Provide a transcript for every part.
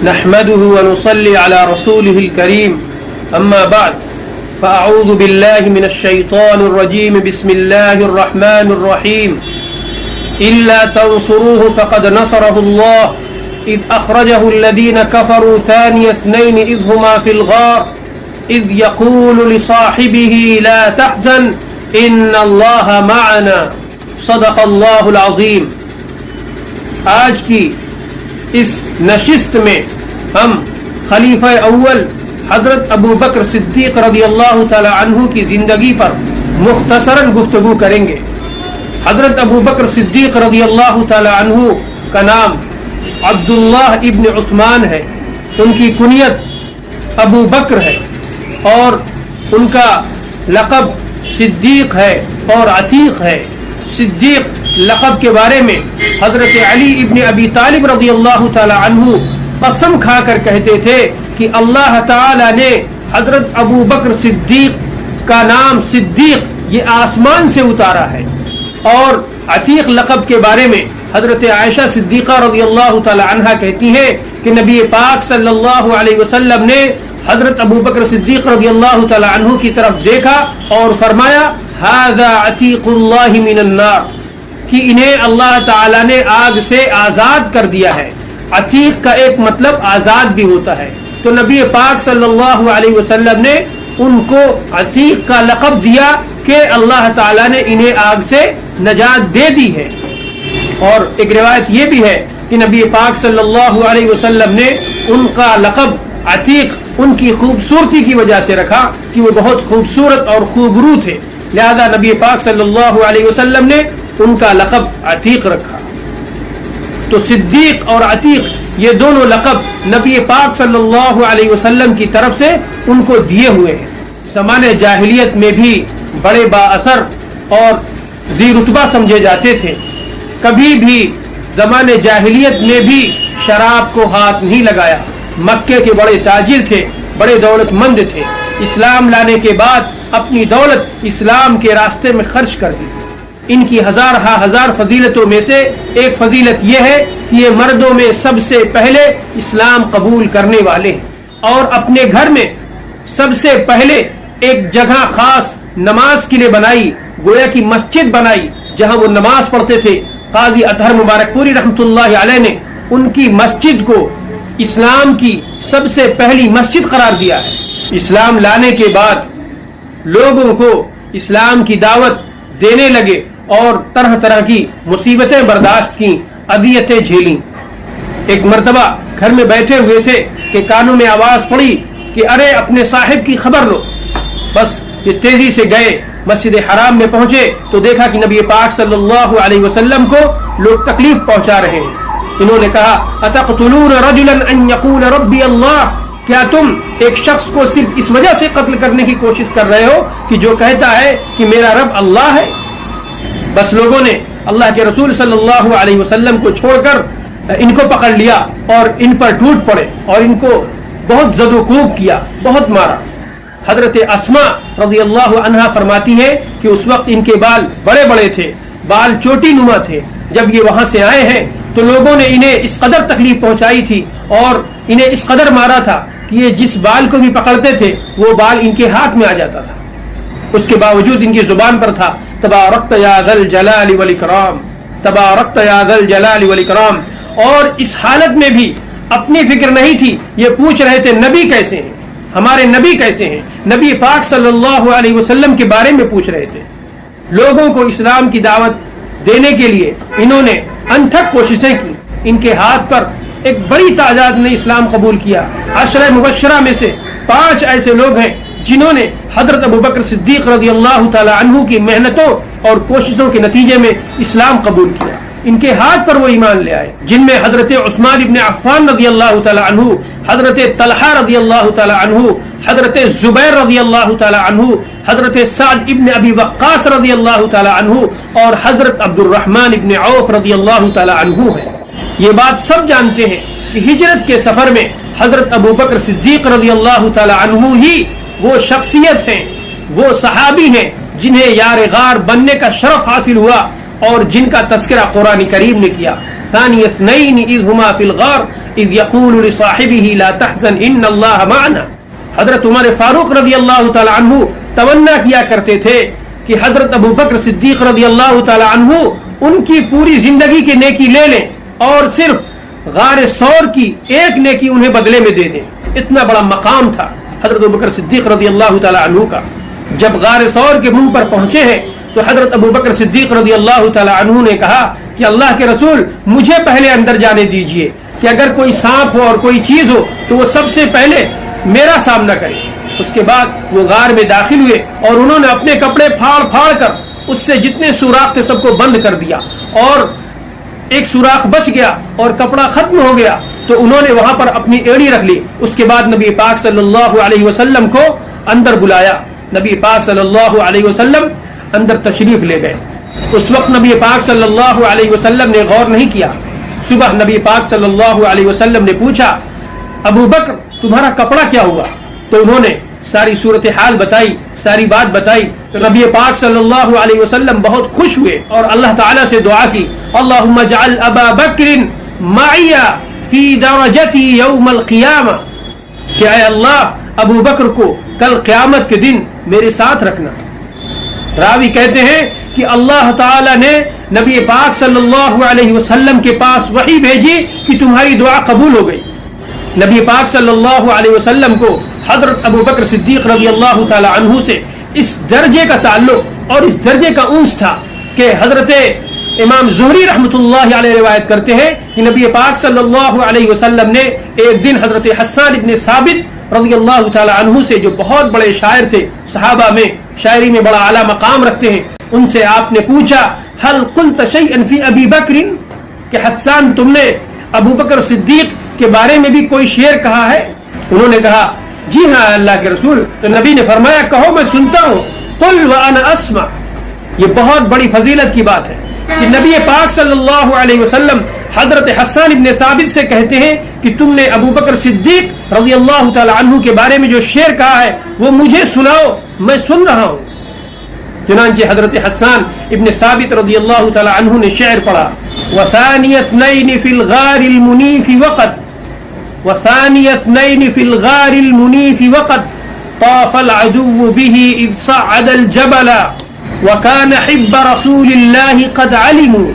نحمده ونصلي على رسوله الكريم أما بعد فأعوذ بالله من الشيطان الرجيم بسم الله الرحمن الرحيم إلا تنصروه فقد نصره الله إذ أخرجه الذين كفروا ثاني اثنين إذ هما في الغار إذ يقول لصاحبه لا تحزن إن الله معنا صدق الله العظيم. آج کی اس نشست میں ہم خلیفہ اول حضرت ابو بکر صدیق رضی اللہ تعالی عنہ کی زندگی پر مختصراً گفتگو کریں گے. حضرت ابو بکر صدیق رضی اللہ تعالی عنہ کا نام عبداللہ ابن عثمان ہے. ان کی کنیت ابو بکر ہے اور ان کا لقب صدیق ہے اور عتیق ہے. صدیق لقب کے بارے میں حضرت علی ابن ابی طالب رضی اللہ تعالی عنہ قسم کھا کر کہتے تھے کہ اللہ تعالی نے حضرت ابو بکر صدیق کا نام صدیق یہ آسمان سے اتارا ہے. اور عتیق لقب کے بارے میں حضرت عائشہ صدیقہ رضی اللہ تعالی عنہا کہتی ہیں کہ نبی پاک صلی اللہ علیہ وسلم نے حضرت ابو بکر صدیق رضی اللہ تعالی عنہ کی طرف دیکھا اور فرمایا ھذا عتیق اللہ من النار، کہ انہیں اللہ تعالی نے آگ سے آزاد کر دیا ہے. عتیق کا ایک مطلب آزاد بھی ہوتا ہے. تو نبی پاک صلی اللہ علیہ وسلم نے ان کو عتیق کا لقب دیا کہ اللہ تعالی نے انہیں آگ سے نجات دے دی ہے. اور ایک روایت یہ بھی ہے کہ نبی پاک صلی اللہ علیہ وسلم نے ان کا لقب عتیق ان کی خوبصورتی کی وجہ سے رکھا کہ وہ بہت خوبصورت اور خوبرو تھے، لہذا نبی پاک صلی اللہ علیہ وسلم نے ان کا لقب عتیق رکھا. تو صدیق اور عتیق یہ دونوں لقب نبی پاک صلی اللہ علیہ وسلم کی طرف سے ان کو دیے ہوئے ہیں. زمانے جاہلیت میں بھی بڑے با اثر اور ذی رتبہ سمجھے جاتے تھے. کبھی بھی زمانے جاہلیت میں بھی شراب کو ہاتھ نہیں لگایا. مکے کے بڑے تاجر تھے، بڑے دولت مند تھے. اسلام لانے کے بعد اپنی دولت اسلام کے راستے میں خرچ کر دی. ان کی ہزار فضیلتوں میں سے ایک فضیلت یہ ہے کہ یہ مردوں میں سب سے پہلے اسلام قبول کرنے والے ہیں اور اپنے گھر میں سب سے پہلے ایک جگہ خاص نماز کے لیے بنائی، گویا کی مسجد بنائی جہاں وہ نماز پڑھتے تھے. قاضی اطہر مبارک پوری رحمۃ اللہ علیہ نے ان کی مسجد کو اسلام کی سب سے پہلی مسجد قرار دیا ہے. اسلام لانے کے بعد لوگوں کو اسلام کی دعوت دینے لگے اور طرح طرح کی مصیبتیں برداشت کی، اذیتیں جھیلیں. ایک مرتبہ گھر میں بیٹھے ہوئے تھے کہ کانوں میں آواز پڑی کہ ارے اپنے صاحب کی خبر لو. بس یہ تیزی سے گئے، مسجد حرام میں پہنچے تو دیکھا کہ نبی پاک صلی اللہ علیہ وسلم کو لوگ تکلیف پہنچا رہے ہیں. انہوں نے کہا اتقتلون رجلا ان یقول ربی اللہ، کیا تم ایک شخص کو صرف اس وجہ سے قتل کرنے کی کوشش کر رہے ہو کہ جو کہتا ہے کہ میرا رب اللہ ہے؟ بس لوگوں نے اللہ کے رسول صلی اللہ علیہ وسلم کو چھوڑ کر ان کو پکڑ لیا اور ان پر ٹوٹ پڑے اور ان کو بہت زد و کوب کیا، بہت مارا. حضرت اسماء رضی اللہ عنہا فرماتی ہے کہ اس وقت ان کے بال بڑے بڑے تھے، بال چوٹی نما تھے. جب یہ وہاں سے آئے ہیں تو لوگوں نے انہیں اس قدر تکلیف پہنچائی تھی اور انہیں اس قدر مارا تھا کہ یہ جس بال کو بھی پکڑتے تھے وہ بال ان کے ہاتھ میں آ جاتا تھا. اس کے باوجود ان کی زبان پر تھا تبارکت یا ذا الجلال والاکرام، تبارکت یا ذا الجلال والاکرام. اور اس حالت میں بھی اپنی فکر نہیں تھی. یہ پوچھ رہے تھے نبی کیسے ہیں، ہمارے نبی کیسے ہیں. نبی پاک صلی اللہ علیہ وسلم کے بارے میں پوچھ رہے تھے. لوگوں کو اسلام کی دعوت دینے کے لیے انہوں نے انتھک کوششیں کی. ان کے ہاتھ پر ایک بڑی تعداد نے اسلام قبول کیا. 10 مبشرہ میں سے 5 ایسے لوگ ہیں جنہوں نے حضرت ابو بکر صدیق رضی اللہ تعالی عنہ کی محنتوں اور کوششوں کے نتیجے میں اسلام قبول کیا. ان کے ہاتھ پر وہ ایمان لے آئے، جن میں حضرت عثمان ابن عفان رضی اللہ تعالی عنہ، حضرت طلحہ رضی اللہ تعالی عنہ، حضرت زبیر رضی اللہ تعالی عنہ، حضرت سعد ابن ابی وقاص رضی اللہ تعالی عنہ اور حضرت عبد الرحمن ابن عوف رضی اللہ تعالی عنہ ہے. یہ بات سب جانتے ہیں کہ ہجرت کے سفر میں حضرت ابو بکر صدیق رضی اللہ تعالی عنہ ہی وہ شخصیت ہیں، وہ صحابی ہیں جنہیں یار غار بننے کا شرف حاصل ہوا اور جن کا تذکرہ قرآن کریم نے کیا. ثانی اثنین اذ ہما فی الغار اذ یقول لصاحبہ لا تحزن ان اللہ معنا. حضرت عمر فاروق رضی اللہ تعالی عنہ تمنا کیا کرتے تھے کہ حضرت ابو بکر صدیق رضی اللہ تعالی عنہ ان کی پوری زندگی کی نیکی لے لیں اور صرف غار ثور کی ایک نیکی انہیں بدلے میں دے دیں. اتنا بڑا مقام تھا حضرت ابو بکر صدیق رضی اللہ تعالی عنہ کا. جب غار ثور کے منہ پر پہنچے ہیں تو حضرت ابو بکر صدیق رضی اللہ تعالی عنہ نے کہا کہ اللہ کے رسول مجھے پہلے اندر جانے دیجئے کہ اگر کوئی سانپ ہو اور کوئی چیز ہو تو وہ سب سے پہلے میرا سامنا کرے. اس کے بعد وہ غار میں داخل ہوئے اور انہوں نے اپنے کپڑے پھاڑ پھاڑ کر اس سے جتنے سوراخ تھے سب کو بند کر دیا اور ایک سوراخ بچ گیا اور کپڑا ختم ہو گیا تو انہوں نے وہاں پر اپنی ایڑی رکھ لی. اس کے بعد نبی پاک صلی اللہ علیہ وسلم کو اندر بلایا. نبی پاک صلی اللہ علیہ وسلم اندر تشریف لے گئے. اس وقت نبی پاک صلی اللہ علیہ وسلم نے غور نہیں کیا. صبح نبی پاک صلی اللہ علیہ وسلم نے پوچھا ابو بکر تمہارا کپڑا کیا ہوا؟ تو انہوں نے ساری صورتحال بتائی, ساری بات بتائی. تو نبی پاک صلی اللہ علیہ وسلم بہت خوش ہوئے اور اللہ تعالیٰ سے دعا کی اللہم اجعل ابا بکر معی فی درجتی یوم القیامہ, کہ اے اللہ ابو بکر کو کل قیامت کے دن میرے ساتھ رکھنا. راوی کہتے ہیں کہ اللہ تعالیٰ نے نبی پاک صلی اللہ علیہ وسلم کے پاس وحی بھیجی کہ تمہاری دعا قبول ہو گئی. نبی پاک صلی اللہ علیہ وسلم کو حضرت ابو بکر صدیق رضی اللہ تعالی عنہ سے اس درجے کا تعلق اور اس درجے کا انس تھا کہ حضرت امام زہری رحمۃ اللہ علیہ روایت کرتے ہیں کہ نبی پاک صلی اللہ علیہ وسلم نے ایک دن حضرت حسان ابن ثابت رضی اللہ تعالی عنہ سے, جو بہت بڑے شاعر تھے, صحابہ میں شاعری میں بڑا اعلیٰ مقام رکھتے ہیں, ان سے آپ نے پوچھا هل قلت شيئا في ابی بکر, کہ حسان تم نے ابو بکر صدیق کے بارے میں بھی کوئی شعر کہا ہے؟ انہوں نے کہا جی ہاں اللہ کے رسول. تو نبی نے فرمایا کہو میں سنتا ہوں. قل وانا اسمع. یہ بہت بڑی فضیلت کی بات ہے کہ نبی پاک صلی اللہ علیہ وسلم حضرت حسان ابن ثابت سے کہتے ہیں کہ تم نے ابو بکر صدیق رضی اللہ تعالی عنہ کے بارے میں جو شعر کہا ہے وہ مجھے سناؤ, میں سن رہا ہوں. چنانچہ حضرت حسان ابن ثابت رضی اللہ تعالی عنہ نے شعر پڑھا وثانی اثنین فی الغار المنیف وقت وثانی اثنین فی الغار المنیف وقت طاف العدو به اذ صعد الجبل وكان حب رسول الله قد علموا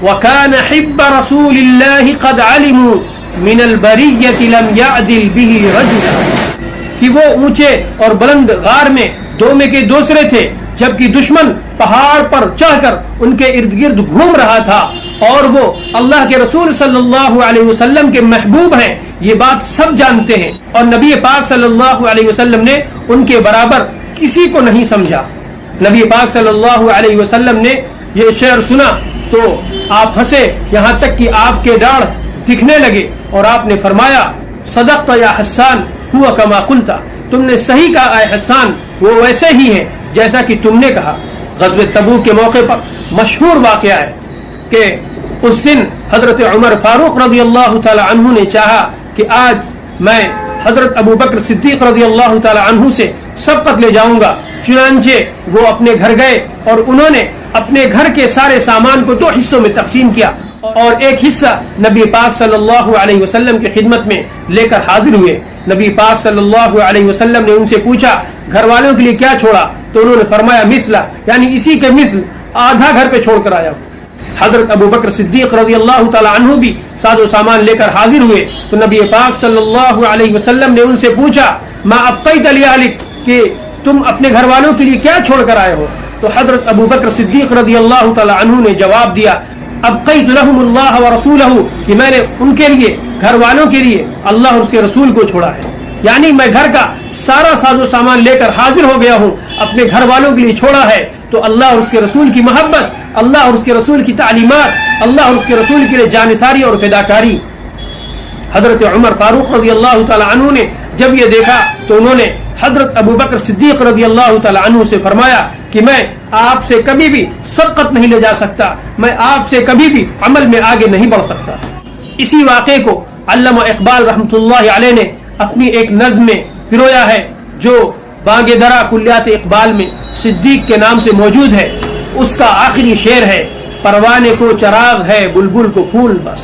وكان حب رسول الله قد علموا من البریۃ لم يعدل به رجلا. کہ وہ اونچے اور بلند غار میں دو میں کے دوسرے تھے جبکہ دشمن پہاڑ پر چڑھ کر ان کے ارد گرد گھوم رہا تھا اور وہ اللہ کے رسول صلی اللہ علیہ وسلم کے محبوب ہیں, یہ بات سب جانتے ہیں. اور نبی پاک صلی اللہ علیہ وسلم نے ان کے برابر کسی کو نہیں سمجھا. نبی پاک صلی اللہ علیہ وسلم نے یہ شعر سنا تو آپ ہنسے, یہاں تک کہ آپ کے داڑھ دکھنے لگے اور آپ نے فرمایا صدقت یا حسان ہوا کما قلت, تم نے صحیح کہا اے حسان, وہ ویسے ہی ہے جیسا کہ تم نے کہا. غزوہ تبوک کے موقع پر مشہور واقعہ ہے کہ اس دن حضرت عمر فاروق رضی اللہ تعالی عنہ نے چاہا کہ آج میں حضرت ابو بکر صدیق رضی اللہ تعالی عنہ سے سبقت لے جاؤں گا. چنانچہ وہ اپنے گھر گئے اور انہوں نے اپنے گھر کے سارے سامان کو دو حصوں میں تقسیم کیا اور ایک حصہ نبی پاک صلی اللہ علیہ وسلم کی خدمت میں لے کر حاضر ہوئے. نبی پاک صلی اللہ علیہ وسلم نے ان سے پوچھا گھر والوں کے لیے کیا چھوڑا؟ تو انہوں نے فرمایا مثلا, یعنی اسی کے مثل آدھا گھر پہ چھوڑ کر آیا. حضرت ابو بکر صدیق رضی اللہ تعالی عنہ بھی ساز و سامان لے کر حاضر ہوئے تو نبی پاک صلی اللہ علیہ وسلم نے ان سے پوچھا ما ابقیت لأہلک, کہ تم اپنے گھر والوں کے لیے کیا چھوڑ کر آئے ہو؟ تو حضرت ابو بکر صدیق رضی اللہ تعالی عنہ نے جواب دیا ابقیت لهم اللہ ورسولہ, کہ میں نے ان کے لیے گھر والوں کے لیے اللہ اور اس کے رسول کو چھوڑا ہے. یعنی میں گھر کا سارا ساز و سامان لے کر حاضر ہو گیا ہوں, اپنے گھر والوں کے لیے چھوڑا ہے تو اللہ اور اس کے رسول کی محبت, اللہ اور اس کے رسول کی تعلیمات, اللہ اور اس کے رسول کے لیے جانثاری اور فداکاری. حضرت عمر فاروق رضی اللہ تعالی عنہ نے جب یہ دیکھا تو انہوں نے حضرت ابو بکر صدیق رضی اللہ تعالی عنہ سے فرمایا کہ میں آپ سے کبھی بھی سبقت نہیں لے جا سکتا, میں آپ سے کبھی بھی عمل میں آگے نہیں بڑھ سکتا. اسی واقعے کو علامہ اقبال رحمۃ اللہ علیہ نے اپنی ایک نظم میں پرویا ہے جو بانگ درا کلیات اقبال میں صدیق کے نام سے موجود ہے. اس کا آخری شعر ہے پروانے کو چراغ ہے بلبل کو پھول بس,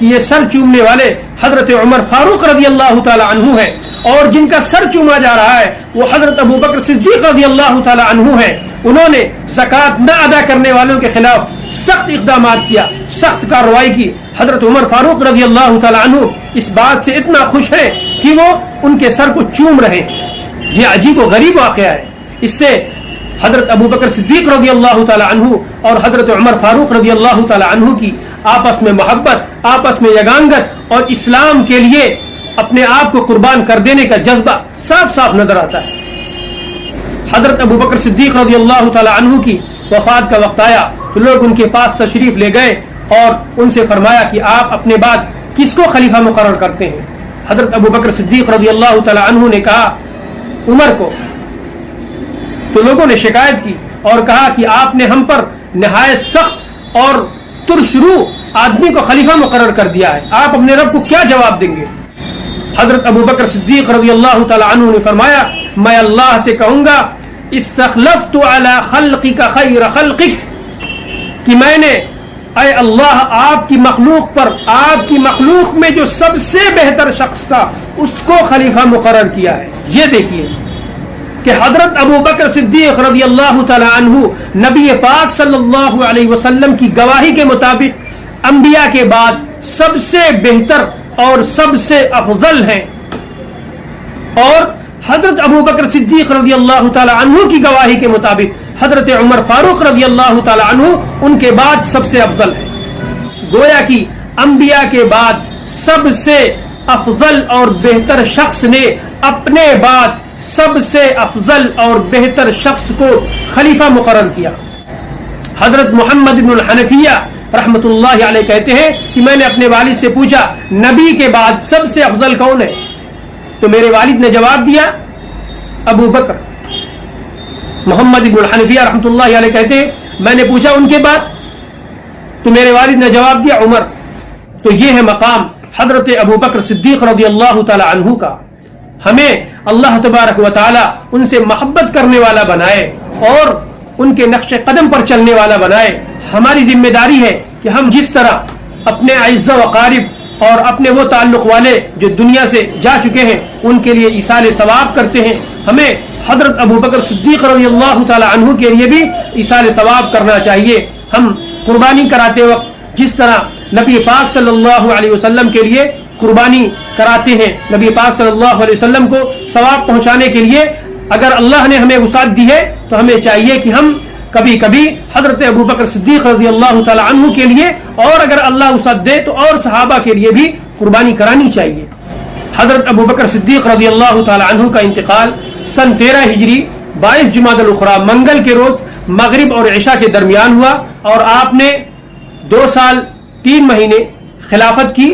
کہ یہ سر چومنے والے حضرت عمر فاروق رضی اللہ تعالی عنہ ہیں، اور جن کا سر چوما جا رہا ہے وہ حضرت ابو بکر صدیق رضی اللہ تعالی عنہ ہیں۔ انہوں نے زکوٰۃ نہ ادا کرنے والوں کے خلاف سخت اقدامات کیا، سخت کارروائی کی۔ حضرت عمر فاروق رضی اللہ تعالی عنہ اس بات سے اتنا خوش ہیں کہ وہ ان کے سر کو چوم رہے ہیں۔ یہ عجیب و غریب واقعہ ہے۔ اس سے حضرت ابو بکر صدیق رضی اللہ تعالی عنہ اور حضرت عمر فاروق رضی اللہ تعالی عنہ کی آپس میں محبت، آپس میں یگانگت اور اسلام کے لیے اپنے آپ کو قربان کر دینے کا جذبہ صاف صاف نظر آتا ہے۔ حضرت ابو بکر صدیق رضی اللہ تعالی عنہ کی وفات کا وقت آیا تو لوگ ان کے پاس تشریف لے گئے اور ان سے فرمایا کہ آپ اپنے بعد کس کو خلیفہ مقرر کرتے ہیں؟ حضرت ابو بکر صدیق رضی اللہ تعالی عنہ نے کہا عمر کو۔ تو لوگوں نے شکایت کی اور کہا کہ آپ نے ہم پر نہایت سخت اور ترشرو آدمی کو خلیفہ مقرر کر دیا ہے، آپ اپنے رب کو کیا جواب دیں گے؟ حضرت ابو بکر صدیق رضی اللہ تعالی عنہ نے فرمایا میں اللہ سے کہوں گا استخلفت علی خلقک خیر خلقک، کہ میں نے اے اللہ آپ کی مخلوق پر، آپ کی مخلوق میں جو سب سے بہتر شخص تھا اس کو خلیفہ مقرر کیا ہے۔ یہ دیکھیے کہ حضرت ابو بکر صدیق رضی اللہ تعالی عنہ نبی پاک صلی اللہ علیہ وسلم کی گواہی کے مطابق انبیاء کے بعد سب سے بہتر اور سب سے افضل ہیں، اور حضرت ابو بکر صدیق رضی اللہ تعالی عنہ کی گواہی کے مطابق حضرت عمر فاروق رضی اللہ تعالی عنہ ان کے بعد سب سے افضل ہے۔ گویا کہ انبیاء کے بعد سب سے افضل اور بہتر شخص نے اپنے بعد سب سے افضل اور بہتر شخص کو خلیفہ مقرر کیا۔ حضرت محمد بن الحنفیہ رحمت اللہ علیہ کہتے ہیں کہ میں نے اپنے والد سے پوچھا نبی کے بعد سب سے افضل کون ہے؟ تو میرے والد نے جواب دیا ابو بکر۔ محمد بن الحنفیہ رحمت اللہ علیہ کہتے ہیں میں نے پوچھا ان کے بعد، تو میرے والد نے جواب دیا عمر۔ تو یہ ہے مقام حضرت ابو بکر صدیق رضی اللہ تعالی عنہ کا۔ ہمیں اللہ تبارک و تعالی ان سے محبت کرنے والا بنائے اور ان کے نقش قدم پر چلنے والا بنائے۔ ہماری ذمہ داری ہے کہ ہم جس طرح اپنے اعزاء و اقارب اور اپنے وہ تعلق والے جو دنیا سے جا چکے ہیں ان کے لیے ایصال ثواب کرتے ہیں، ہمیں حضرت ابو بکر صدیق رضی اللہ تعالی عنہ کے لیے بھی ایصال ثواب کرنا چاہیے۔ ہم قربانی کراتے وقت جس طرح نبی پاک صلی اللہ علیہ وسلم کے لیے قربانی کراتے ہیں، نبی پاک صلی اللہ علیہ وسلم کو ثواب پہنچانے کے لیے اگر اللہ نے ہمیں وسعت دی ہے تو ہمیں چاہیے کہ ہم کبھی کبھی حضرت ابو بکر صدیق رضی اللہ تعالی عنہ کے لیے، اور اگر اللہ وسعت دے تو اور صحابہ کے لیے بھی قربانی کرانی چاہیے۔ حضرت ابو بکر صدیق رضی اللہ تعالی عنہ کا انتقال سن 13 ہجری 22 جمادی الاخری منگل کے روز مغرب اور عشاء کے درمیان ہوا، اور آپ نے 2 سال 3 مہینے خلافت کی،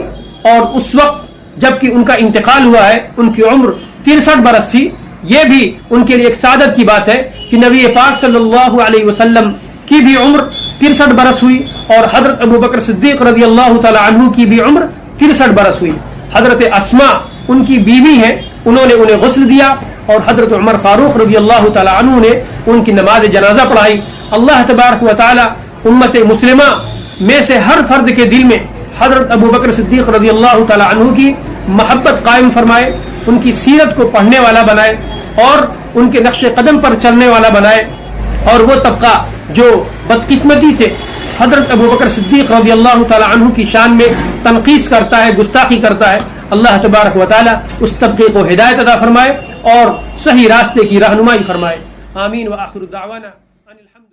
اور اس وقت جبکہ ان کا انتقال ہوا ہے ان کی عمر 63 برس تھی۔ یہ بھی ان کے لیے ایک سعادت کی بات ہے کہ نبی پاک صلی اللہ علیہ وسلم کی بھی عمر 63 برس ہوئی، اور حضرت ابو بکر صدیق رضی اللہ تعالی عنہ کی بھی عمر 63 برس ہوئی۔ حضرت اسماء ان کی بیوی ہیں، انہوں نے انہیں غسل دیا، اور حضرت عمر فاروق رضی اللہ تعالی عنہ نے ان کی نماز جنازہ پڑھائی۔ اللہ تبارک و تعالی امت مسلمہ میں سے ہر فرد کے دل میں حضرت ابو بکر صدیق رضی اللہ تعالی عنہ کی محبت قائم فرمائے، ان کی سیرت کو پڑھنے والا بنائے اور ان کے نقش قدم پر چلنے والا بنائے، اور وہ طبقہ جو بدقسمتی سے حضرت ابو بکر صدیق رضی اللہ تعالی عنہ کی شان میں تنقیص کرتا ہے، گستاخی کرتا ہے، اللہ تبارک و تعالی اس طبقے کو ہدایت عطا فرمائے اور صحیح راستے کی رہنمائی فرمائے۔ آمین۔ وآخر دعوانا ان الحمد